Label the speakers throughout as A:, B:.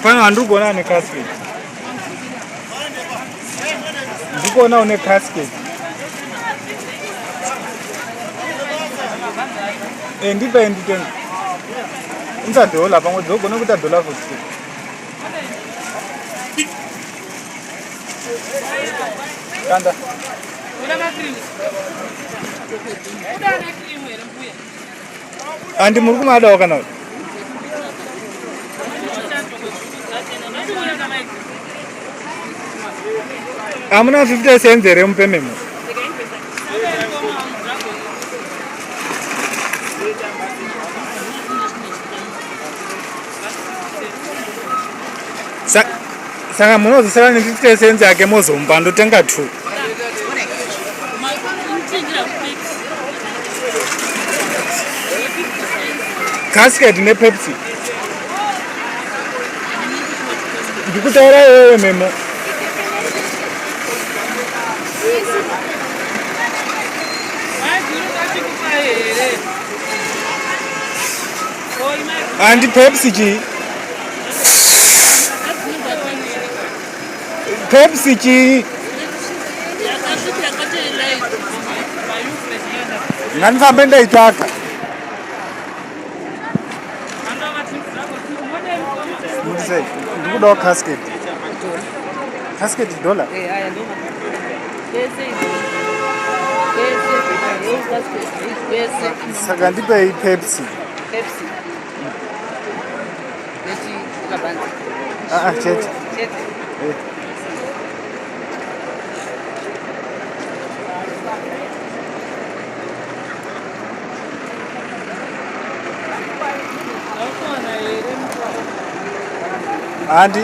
A: Pana andugona ne casket. Ndugona une casket. Ndipe nditen. Unza dola pango dogona kuta dola futhi. Kanda. Andi muri kumada wakana. Amuna 50 cents ere mpememo. Saka munozosara ne 50 cents yake mozomba ndotenga 2. Casket ne Pepsi. Ndikutaura wewe memo. Andi Pepsi ji. Pepsi ji. Nganifambe ndayitaka. Muse, ndikudawo casket. Casket $1. Saka ndipe Pepsi.
B: Pepsi. Leti kabanzi.
A: Chete.
B: Chete.
A: Andi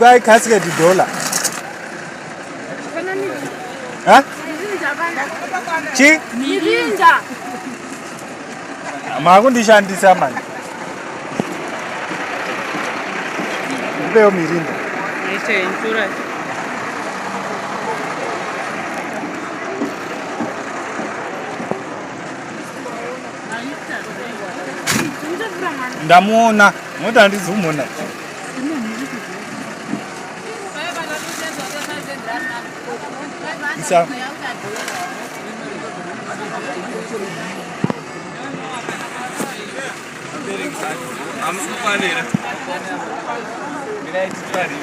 A: buy casket $1. Huh? Chi?
B: Mirinda.
A: Makundishandisa mani. Ndipeo mirinda.
B: Aise insura.
A: Ndamuona, mota handizumona. Isa.
C: Amsufanele. Mina itibari.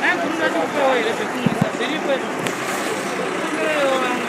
B: Na kuruna kupewa ile pekuni. Ndio